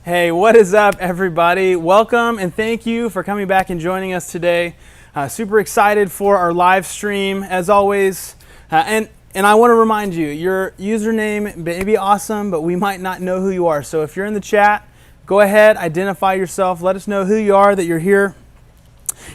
Hey, what is up, everybody? Welcome and thank you for coming back and joining us today. Super excited for our live stream, as always. And I want to remind you, your username may be awesome, but we might not know who you are. So if you're in the chat, go ahead, identify yourself, let us know who you are, that you're here,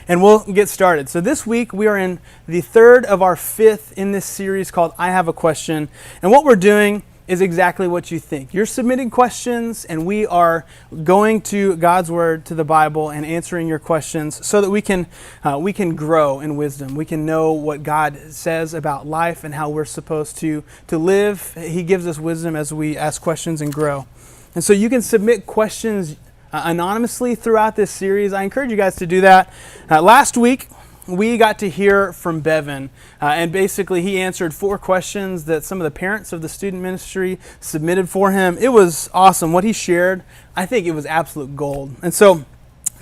and we'll get started. So this week we are in the third of our fifth in this series called I Have a Question. And what we're doing is exactly what you think. You're submitting questions, and we are going to God's Word, to the Bible, and answering your questions so that we can grow in wisdom. We can know what God says about life and how we're supposed to live. He gives us wisdom as we ask questions and grow. And so you can submit questions anonymously throughout this series. I encourage you guys to do that. Last week, we got to hear from Bevan, and basically he answered 4 questions that some of the parents of the student ministry submitted for him. It was awesome. What he shared, I think it was absolute gold. And so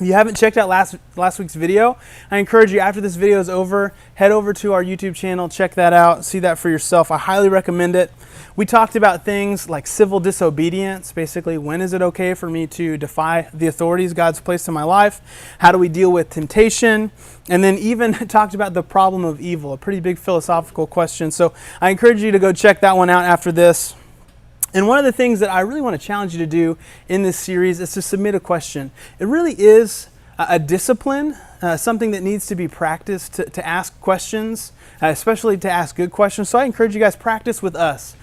if you haven't checked out last week's video, I encourage you, after this video is over, head over to our YouTube channel, check that out, see that for yourself. I highly recommend it. We talked about things like civil disobedience, basically when is it okay for me to defy the authorities God's placed in my life? How do we deal with temptation? And then even talked about the problem of evil, a pretty big philosophical question. So I encourage you to go check that one out after this. And one of the things that I really want to challenge you to do in this series is to submit a question. It really is a discipline, something that needs to be practiced to ask questions, especially to ask good questions. So I encourage you guys, practice with us.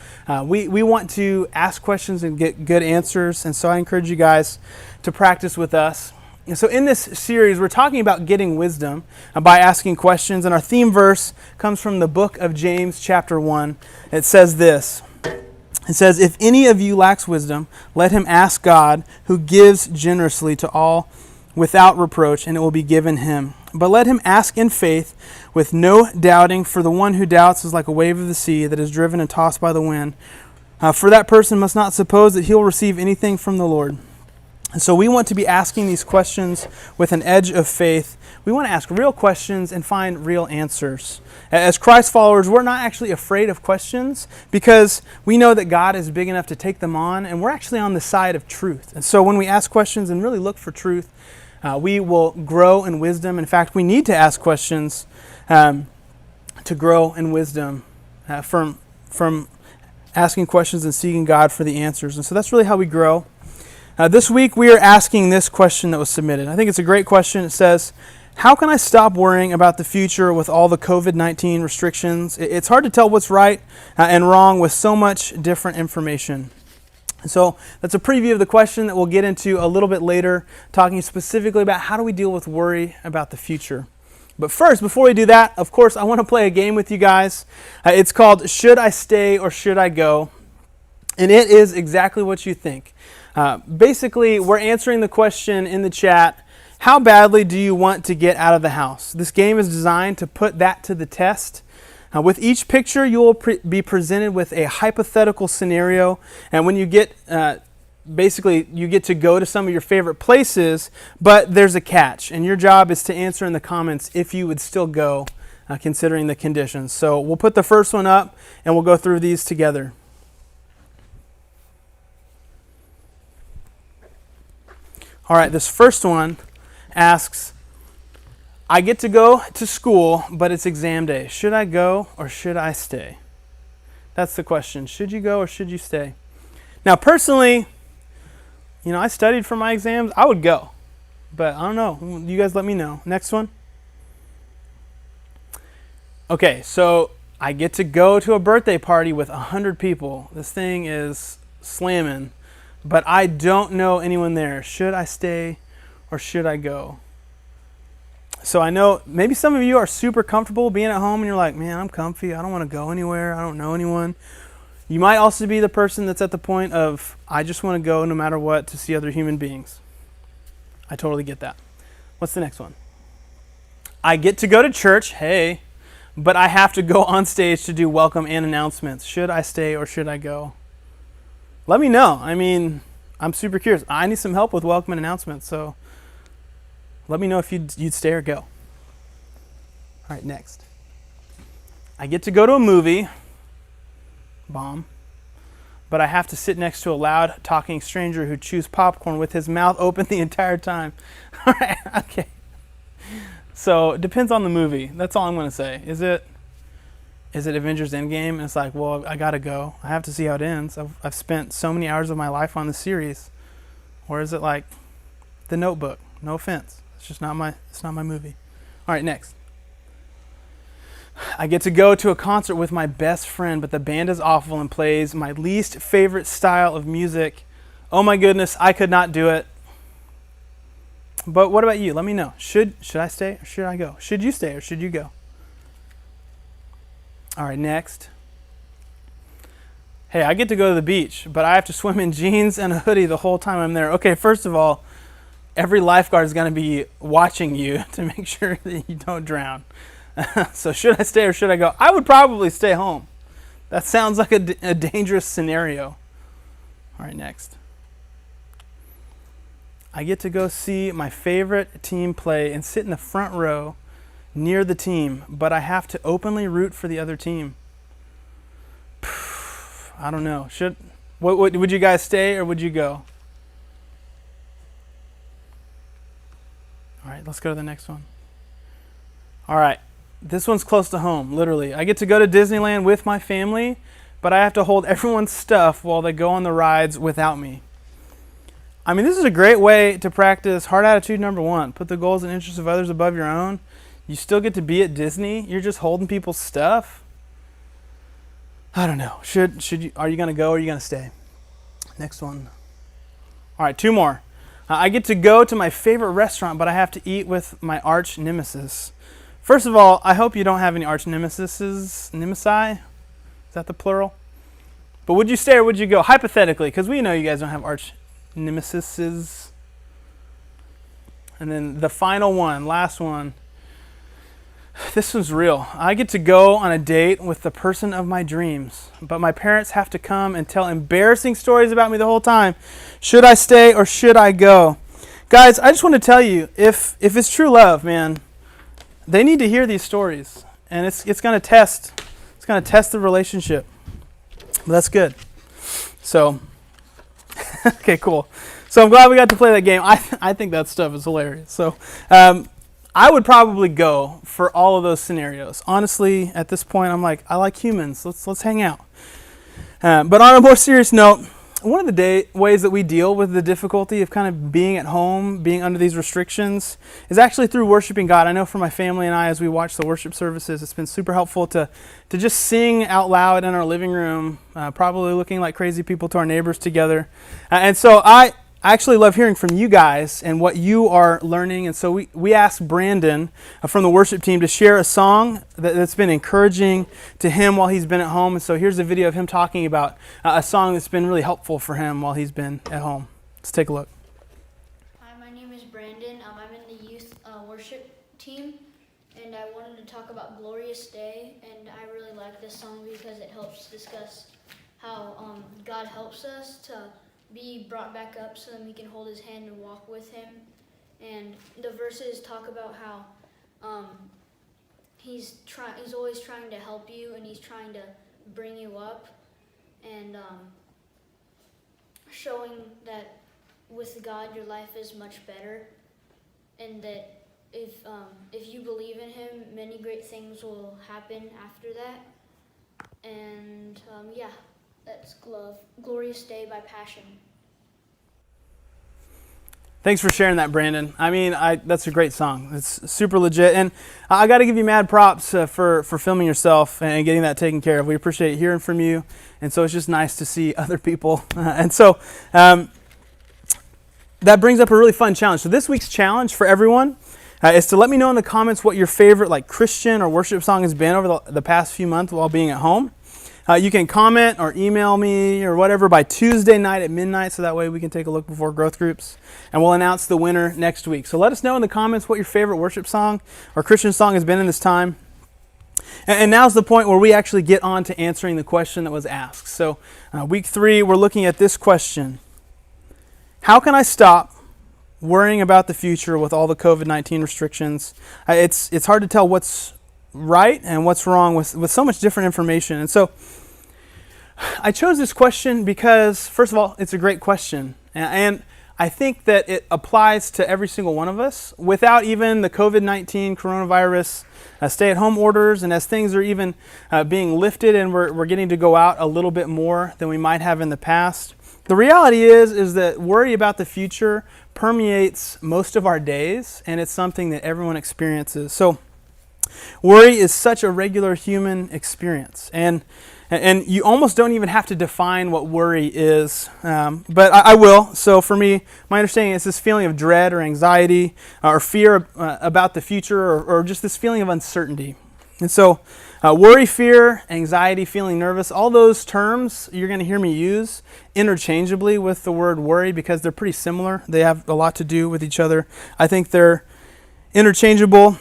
We want to ask questions and get good answers, and so I encourage you guys to practice with us. And so in this series, we're talking about getting wisdom by asking questions, and our theme verse comes from the book of James chapter 1. It says this. It says, "If any of you lacks wisdom, let him ask God, who gives generously to all without reproach, and it will be given him. But let him ask in faith with no doubting, for the one who doubts is like a wave of the sea that is driven and tossed by the wind. For that person must not suppose that he'll receive anything from the Lord." And so we want to be asking these questions with an edge of faith. We want to ask real questions and find real answers. As Christ followers, we're not actually afraid of questions because we know that God is big enough to take them on, and we're actually on the side of truth. And so when we ask questions and really look for truth, we will grow in wisdom. In fact, we need to ask questions to grow in wisdom from asking questions and seeking God for the answers. And so that's really how we grow. This week, we are asking this question that was submitted. I think it's a great question. It says, how can I stop worrying about the future with all the COVID-19 restrictions? It's hard to tell what's right and wrong with so much different information. So that's a preview of the question that we'll get into a little bit later, talking specifically about how do we deal with worry about the future. But first, before we do that, of course, I want to play a game with you guys. It's called Should I Stay or Should I Go? And it is exactly what you think. Basically, we're answering the question in the chat, how badly do you want to get out of the house? This game is designed to put that to the test. With each picture, you will be presented with a hypothetical scenario, and when you get, basically, you get to go to some of your favorite places, but there's a catch, and your job is to answer in the comments if you would still go, considering the conditions. So we'll put the first one up, and we'll go through these together. All right, this first one asks, I get to go to school, but it's exam day. Should I go or should I stay? That's the question. Should you go or should you stay? Now, personally, I studied for my exams. I would go, but I don't know. You guys let me know. Next one. Okay, so I get to go to a birthday party with 100 people. This thing is slamming, but I don't know anyone there. Should I stay or should I go? So I know maybe some of you are super comfortable being at home and you're like, man, I'm comfy. I don't want to go anywhere. I don't know anyone. You might also be the person that's at the point of, I just want to go no matter what to see other human beings. I totally get that. What's the next one? I get to go to church, hey, but I have to go on stage to do welcome and announcements. Should I stay or should I go? Let me know. I'm super curious. I need some help with welcome and announcements, so let me know if you'd stay or go. All right, next. I get to go to a movie, bomb, but I have to sit next to a loud talking stranger who chews popcorn with his mouth open the entire time. All right, okay. So it depends on the movie. That's all I'm going to say. Is it Avengers Endgame? And it's like, well, I got to go. I have to see how it ends. I've spent so many hours of my life on the series. Or is it like The Notebook? No offense. It's not my movie. All right, next. I get to go to a concert with my best friend, but the band is awful and plays my least favorite style of music. Oh my goodness, I could not do it. But what about you? Let me know. Should I stay or should I go? Should you stay or should you go? All right, next. Hey, I get to go to the beach, but I have to swim in jeans and a hoodie the whole time I'm there. Okay, first of all, every lifeguard is going to be watching you to make sure that you don't drown. So should I stay or should I go? I would probably stay home. That sounds like a dangerous scenario. All right, next. I get to go see my favorite team play and sit in the front row near the team, but I have to openly root for the other team. I don't know. Would you guys stay or would you go? All right, let's go to the next one. All right. This one's close to home, literally. I get to go to Disneyland with my family, but I have to hold everyone's stuff while they go on the rides without me. I mean, this is a great way to practice heart attitude number 1. Put the goals and interests of others above your own. You still get to be at Disney. You're just holding people's stuff. I don't know. Are you going to go or are you going to stay? Next one. All right, 2 more. I get to go to my favorite restaurant, but I have to eat with my arch nemesis. First of all, I hope you don't have any arch nemesi. Is that the plural? But would you stay or would you go? Hypothetically, because we know you guys don't have arch nemesises. And then the final one, last one. This one's real. I get to go on a date with the person of my dreams, but my parents have to come and tell embarrassing stories about me the whole time. Should I stay or should I go? Guys, I just want to tell you, if it's true love, man, they need to hear these stories, and it's going to test the relationship. But that's good. So, okay, cool. So I'm glad we got to play that game. I think that stuff is hilarious. So, I would probably go for all of those scenarios. Honestly, at this point, I'm like, I like humans. Let's hang out. But on a more serious note, one of the ways that we deal with the difficulty of kind of being at home, being under these restrictions, is actually through worshiping God. I know for my family and I, as we watch the worship services, it's been super helpful to just sing out loud in our living room, probably looking like crazy people to our neighbors together. And so I actually love hearing from you guys and what you are learning. And so we asked Brandon from the worship team to share a song that's been encouraging to him while he's been at home. And so here's a video of him talking about a song that's been really helpful for him while he's been at home. Let's take a look. Hi, my name is Brandon. I'm in the youth worship team, and I wanted to talk about Glorious Day. And I really like this song because it helps discuss how God helps us to be brought back up so that we can hold his hand and walk with him. And the verses talk about how he's always trying to help you, and he's trying to bring you up, and showing that with God your life is much better, and that if you believe in him, many great things will happen after that. And that's Glorious Day by Passion. Thanks for sharing that, Brandon. I mean, that's a great song. It's super legit. And I got to give you mad props for filming yourself and getting that taken care of. We appreciate hearing from you. And so it's just nice to see other people. And so that brings up a really fun challenge. So this week's challenge for everyone is to let me know in the comments what your favorite Christian or worship song has been over the past few months while being at home. You can comment or email me or whatever by Tuesday night at midnight, so that way we can take a look before growth groups, and we'll announce the winner next week. So let us know in the comments what your favorite worship song or Christian song has been in this time. And now's the point where we actually get on to answering the question that was asked. So week 3, we're looking at this question. How can I stop worrying about the future with all the COVID-19 restrictions? It's hard to tell what's right and what's wrong with so much different information. And so I chose this question because, first of all, it's a great question. And I think that it applies to every single one of us without even the COVID-19 coronavirus stay-at-home orders, and as things are even being lifted and we're getting to go out a little bit more than we might have in the past. The reality is that worry about the future permeates most of our days, and it's something that everyone experiences. So worry is such a regular human experience, and you almost don't even have to define what worry is, but I will. So for me, my understanding is this feeling of dread or anxiety or fear about the future, or just this feeling of uncertainty. And so worry, fear, anxiety, feeling nervous, all those terms you're going to hear me use interchangeably with the word worry because they're pretty similar. They have a lot to do with each other. I think they're interchangeable.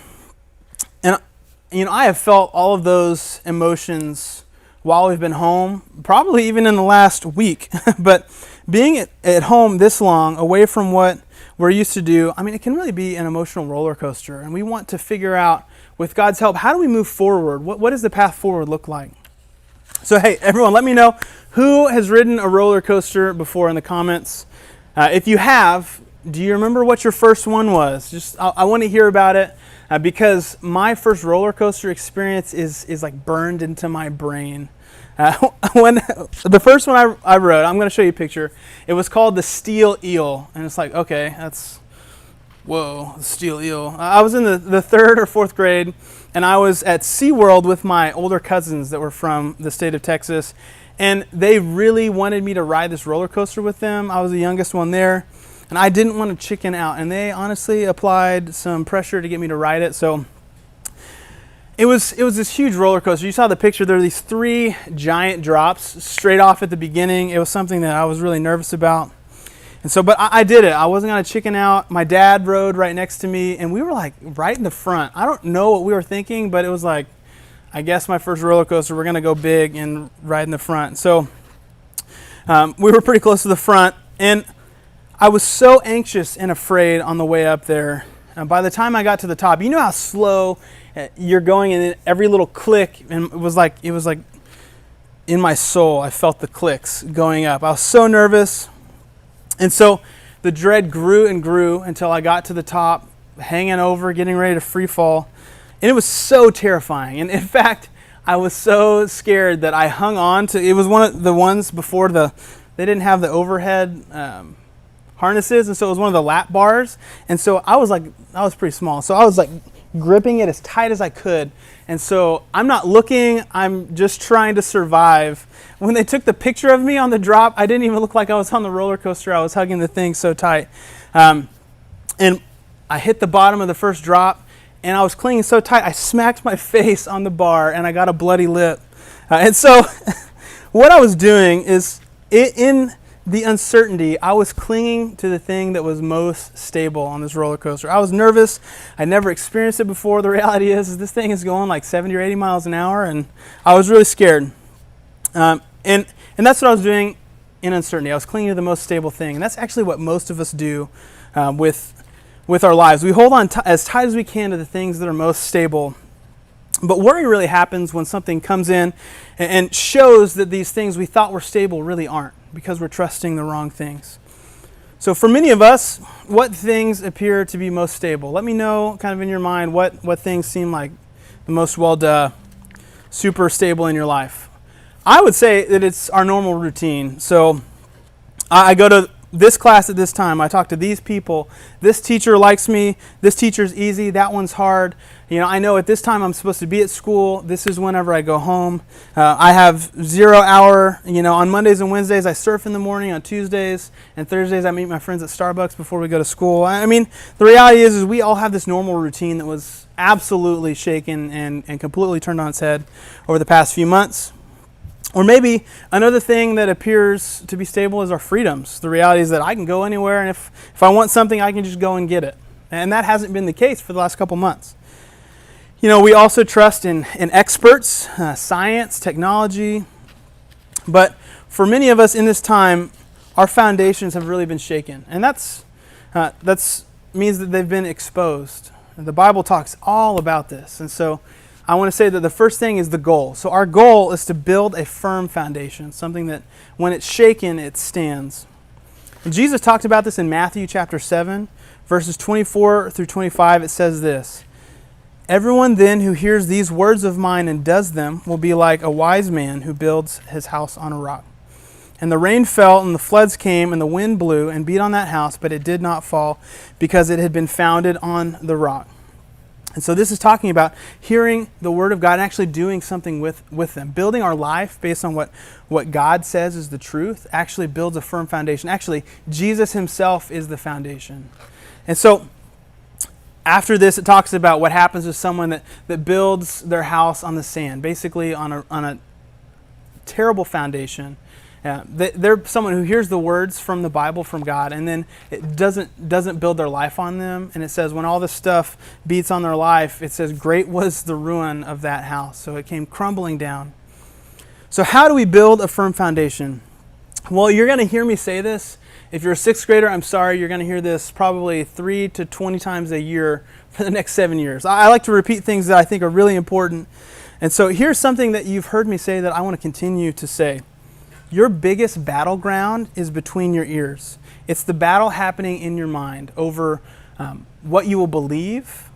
And I have felt all of those emotions while we've been home, probably even in the last week. But being at home this long, away from what we're used to do, it can really be an emotional roller coaster. And we want to figure out, with God's help, how do we move forward? What does the path forward look like? So hey, everyone, let me know who has ridden a roller coaster before in the comments. If you have, do you remember what your first one was? I want to hear about it. Because my first roller coaster experience is like burned into my brain. When the first one I rode, I'm going to show you a picture. It was called the Steel Eel, and it's like, okay, whoa, the Steel Eel. I was in the third or fourth grade, and I was at SeaWorld with my older cousins that were from the state of Texas, and they really wanted me to ride this roller coaster with them. I was the youngest one there. And I didn't want to chicken out, and they honestly applied some pressure to get me to ride it. So it was this huge roller coaster. You saw the picture. There were these 3 giant drops straight off at the beginning. It was something that I was really nervous about. And so, but I did it. I wasn't going to chicken out. My dad rode right next to me, and we were like right in the front. I don't know what we were thinking, but it was like, I guess my first roller coaster, we're going to go big and ride in the front. So we were pretty close to the front, and I was so anxious and afraid on the way up there. By the time I got to the top, you know how slow you're going, and every little click, and it was like in my soul, I felt the clicks going up. I was so nervous. And so the dread grew and grew until I got to the top, hanging over, getting ready to free fall. And it was so terrifying. And in fact, I was so scared that I hung on to, it was one of the ones before they didn't have the overhead harnesses, and so it was one of the lap bars, and so I was pretty small, so I was like gripping it as tight as I could, and so I'm not looking, I'm just trying to survive. When they took the picture of me on the drop, I didn't even look like I was on the roller coaster. I was hugging the thing so tight, and I hit the bottom of the first drop, and I was clinging so tight, I smacked my face on the bar, and I got a bloody lip. And so what I was doing is, in the uncertainty, I was clinging to the thing that was most stable on this roller coaster. I was nervous. I never experienced it before. The reality is this thing is going like 70 or 80 miles an hour, and I was really scared. And that's what I was doing in uncertainty. I was clinging to the most stable thing, and that's actually what most of us do with our lives. We hold on as tight as we can to the things that are most stable. But worry really happens when something comes in and shows that these things we thought were stable really aren't, because we're trusting the wrong things. So for many of us, what things appear to be most stable? Let me know kind of in your mind what things seem like the most super stable in your life. I would say that it's our normal routine. So I go to this class at this time. I talk to these people. This teacher likes me. This teacher's easy. That one's hard. I know at this time I'm supposed to be at school. This is whenever I go home. I have 0 hour, on Mondays and Wednesdays I surf in the morning. On Tuesdays and Thursdays I meet my friends at Starbucks before we go to school. The reality is we all have this normal routine that was absolutely shaken and completely turned on its head over the past few months. Or maybe another thing that appears to be stable is our freedoms. The reality is that I can go anywhere, and if I want something, I can just go and get it. And that hasn't been the case for the last couple months. We also trust in experts, science, technology. But for many of us in this time, our foundations have really been shaken. And that's means that they've been exposed. The Bible talks all about this. And so I want to say that the first thing is the goal. So our goal is to build a firm foundation, something that when it's shaken, it stands. And Jesus talked about this in Matthew chapter 7, verses 24 through 25. It says this, "Everyone then who hears these words of mine and does them will be like a wise man who builds his house on a rock. And the rain fell, and the floods came, and the wind blew and beat on that house, but it did not fall, because it had been founded on the rock." And so this is talking about hearing the word of God and actually doing something with them. Building our life based on what God says is the truth actually builds a firm foundation. Actually, Jesus himself is the foundation. And so after this, it talks about what happens with someone that builds their house on the sand, basically on a terrible foundation. They're someone who hears the words from the Bible, from God, and then it doesn't build their life on them. And it says when all this stuff beats on their life, it says great was the ruin of that house. So it came crumbling down. So how do we build a firm foundation? Well, you're going to hear me say this. If you're a sixth grader, I'm sorry, you're going to hear this probably 3 to 20 times a year for the next 7 years. I like to repeat things that I think are really important. And so here's something that you've heard me say that I want to continue to say. Your biggest battleground is between your ears. It's the battle happening in your mind over what you will believe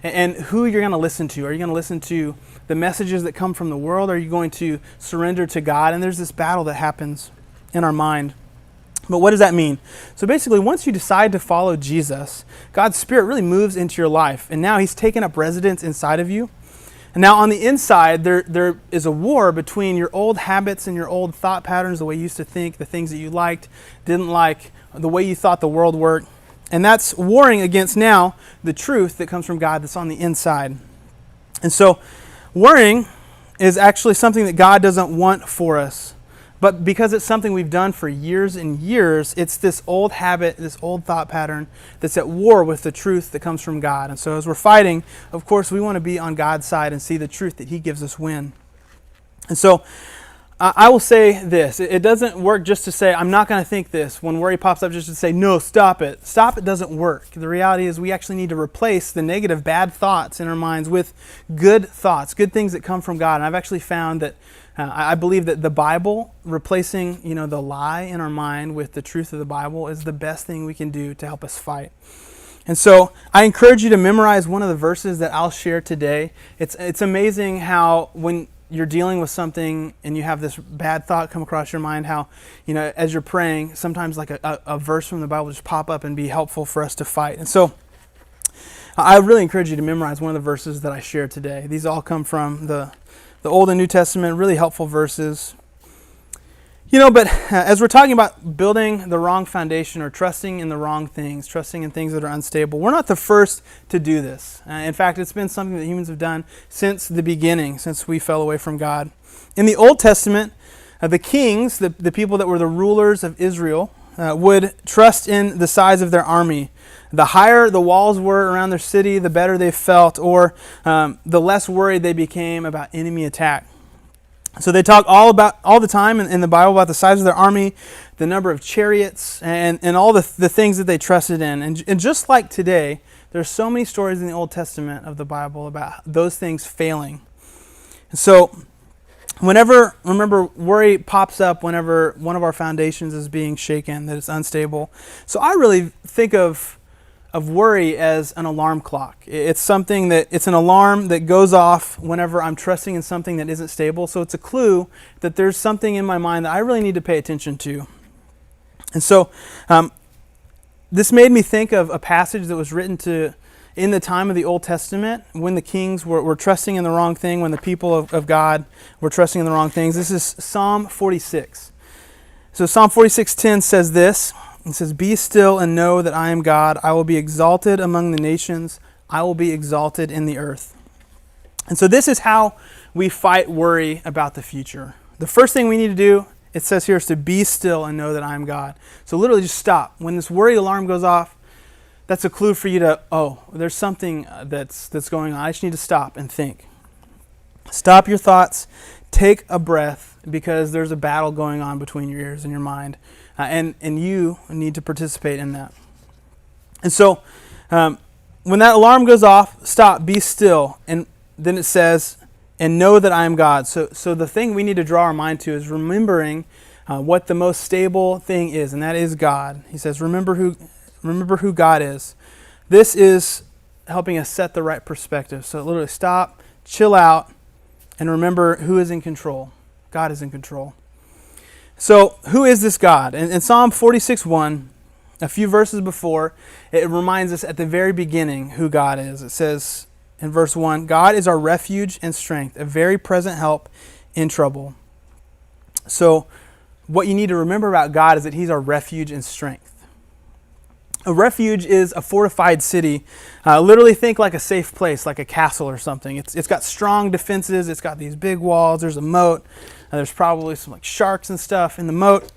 and who you're going to listen to. Are you going to listen to the messages that come from the world? Or are you going to surrender to God? And there's this battle that happens in our mind. But what does that mean? So basically, once you decide to follow Jesus, God's Spirit really moves into your life. And now He's taken up residence inside of you. And now on the inside, there is a war between your old habits and your old thought patterns, the way you used to think, the things that you liked, didn't like, the way you thought the world worked. And that's warring against now the truth that comes from God that's on the inside. And so worrying is actually something that God doesn't want for us. But because it's something we've done for years and years, it's this old habit, this old thought pattern that's at war with the truth that comes from God. And so as we're fighting, of course, we want to be on God's side and see the truth that He gives us win. And so I will say this. It doesn't work just to say, I'm not going to think this. When worry pops up, just to say, no, stop it. Stop it doesn't work. The reality is we actually need to replace the negative, bad thoughts in our minds with good thoughts, good things that come from God. And I've actually found that I believe that the Bible, replacing the lie in our mind with the truth of the Bible, is the best thing we can do to help us fight. And so I encourage you to memorize one of the verses that I'll share today. It's amazing how when you're dealing with something and you have this bad thought come across your mind, how as you're praying, sometimes like a verse from the Bible just pop up and be helpful for us to fight. And so I really encourage you to memorize one of the verses that I share today. These all come from the Old and New Testament, really helpful verses. But as we're talking about building the wrong foundation or trusting in the wrong things, trusting in things that are unstable, we're not the first to do this. In fact, it's been something that humans have done since the beginning, since we fell away from God. In the Old Testament, the kings, the people that were the rulers of Israel, would trust in the size of their army. The higher the walls were around their city, the better they felt, or the less worried they became about enemy attack. So they talk all the time in the Bible about the size of their army, the number of chariots, and all the things that they trusted in. And just like today, there's so many stories in the Old Testament of the Bible about those things failing. And so remember, worry pops up whenever one of our foundations is being shaken, that it's unstable. So I really think of worry as an alarm clock. It's an alarm that goes off whenever I'm trusting in something that isn't stable. So it's a clue that there's something in my mind that I really need to pay attention to. And so this made me think of a passage that was written in the time of the Old Testament, when the kings were trusting in the wrong thing, when the people of God were trusting in the wrong things. This is Psalm 46. So Psalm 46:10 says this. It says, "Be still and know that I am God. I will be exalted among the nations. I will be exalted in the earth." And so this is how we fight worry about the future. The first thing we need to do, it says here, is to be still and know that I am God. So literally just stop. When this worry alarm goes off, that's a clue for you to, there's something that's going on. I just need to stop and think. Stop your thoughts. Take a breath, because there's a battle going on between your ears and your mind. And you need to participate in that. And so when that alarm goes off, stop, be still. And then it says, and know that I am God. So the thing we need to draw our mind to is remembering what the most stable thing is, and that is God. He says, remember who God is. This is helping us set the right perspective. So literally stop, chill out, and remember who is in control. God is in control. So who is this God? In Psalm 46:1, a few verses before, it reminds us at the very beginning who God is. It says in verse 1, God is our refuge and strength, a very present help in trouble. So what you need to remember about God is that He's our refuge and strength. A refuge is a fortified city. Literally think like a safe place, like a castle or something. It's got strong defenses. It's got these big walls. There's a moat. There's probably some like sharks and stuff in the moat.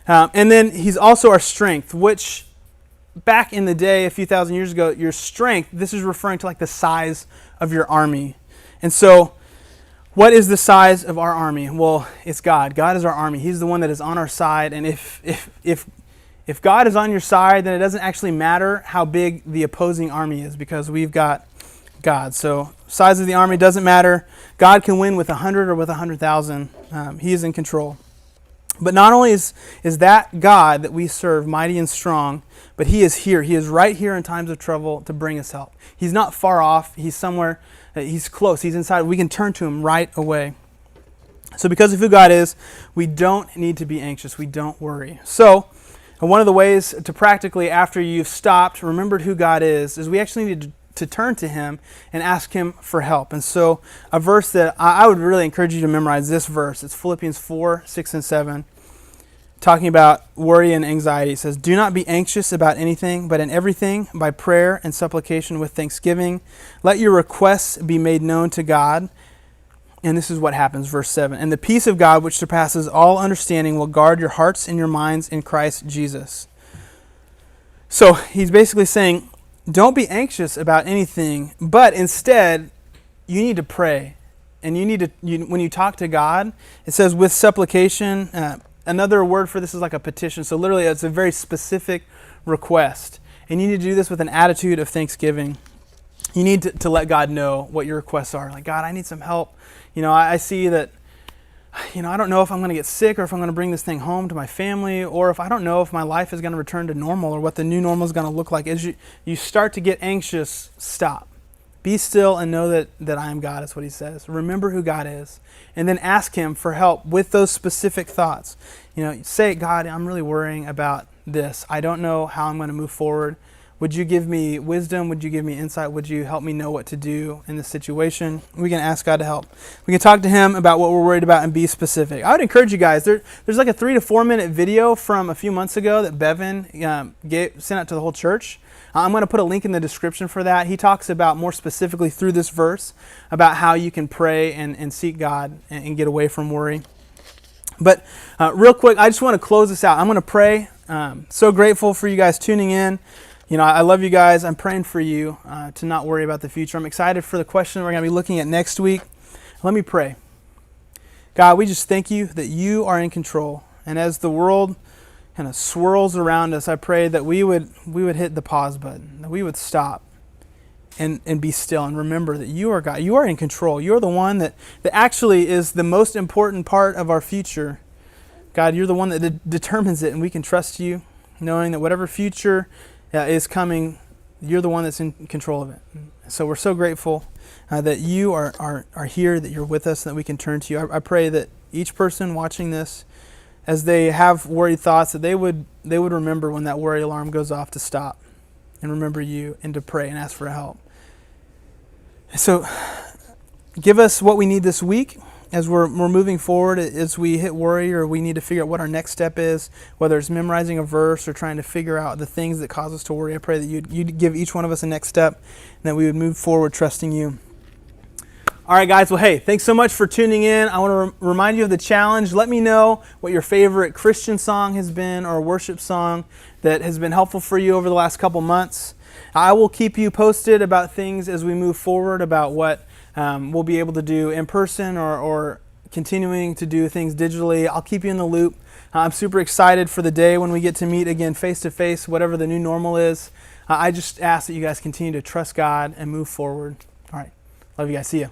And then He's also our strength, which back in the day, a few thousand years ago, your strength, this is referring to like the size of your army. And so what is the size of our army? Well, it's God. God is our army. He's the one that is on our side. And if God is on your side, then it doesn't actually matter how big the opposing army is because we've got God. So size of the army doesn't matter. God can win with 100 or with 100,000. He is in control. But not only is that God that we serve mighty and strong, but He is here. He is right here in times of trouble to bring us help. He's not far off. He's somewhere. He's close. He's inside. We can turn to Him right away. So because of who God is, we don't need to be anxious. We don't worry. So one of the ways to practically, after you've stopped, remembered who God is we actually need to turn to Him and ask Him for help. And so a verse that I would really encourage you to memorize, this verse. It's Philippians 4, 6, and 7. Talking about worry and anxiety. It says, do not be anxious about anything, but in everything, by prayer and supplication with thanksgiving, let your requests be made known to God. And this is what happens, verse 7. And the peace of God, which surpasses all understanding, will guard your hearts and your minds in Christ Jesus. So he's basically saying, don't be anxious about anything, but instead, you need to pray. And when you talk to God, it says with supplication. Another word for this is like a petition. So literally, it's a very specific request. And you need to do this with an attitude of thanksgiving. You need to let God know what your requests are. Like, God, I need some help. I see that, I don't know if I'm going to get sick or if I'm going to bring this thing home to my family, or if I don't know if my life is going to return to normal or what the new normal is going to look like. As you start to get anxious, stop. Be still and know that I am God, is what He says. Remember who God is. And then ask Him for help with those specific thoughts. Say, God, I'm really worrying about this. I don't know how I'm going to move forward. Would you give me wisdom? Would you give me insight? Would you help me know what to do in this situation? We can ask God to help. We can talk to Him about what we're worried about and be specific. I would encourage you guys, there's like a 3 to 4 minute video from a few months ago that Bevan sent out to the whole church. I'm going to put a link in the description for that. He talks about more specifically through this verse about how you can pray and seek God and get away from worry. But real quick, I just want to close this out. I'm going to pray. So grateful for you guys tuning in. I love you guys. I'm praying for you to not worry about the future. I'm excited for the question we're going to be looking at next week. Let me pray. God, we just thank You that You are in control. And as the world kind of swirls around us, I pray that we would hit the pause button, that we would stop and be still and remember that You are God. You are in control. You are the one that actually is the most important part of our future. God, You're the one that determines it, and we can trust You, knowing that whatever future is coming, You're the one that's in control of it. So we're so grateful that You are here, that You're with us, and that we can turn to You. I pray that each person watching this, as they have worried thoughts, that they would remember when that worry alarm goes off to stop and remember You and to pray and ask for help. So give us what we need this week as we're moving forward, as we hit worry or we need to figure out what our next step is, whether it's memorizing a verse or trying to figure out the things that cause us to worry. I pray that you'd give each one of us a next step and that we would move forward trusting You. All right, guys. Well, hey, thanks so much for tuning in. I want to remind you of the challenge. Let me know what your favorite Christian song has been or worship song that has been helpful for you over the last couple months. I will keep you posted about things as we move forward, about what we'll be able to do in person or continuing to do things digitally. I'll keep you in the loop. I'm super excited for the day when we get to meet again face to face, whatever the new normal is. I just ask that you guys continue to trust God and move forward. All right. Love you guys. See ya.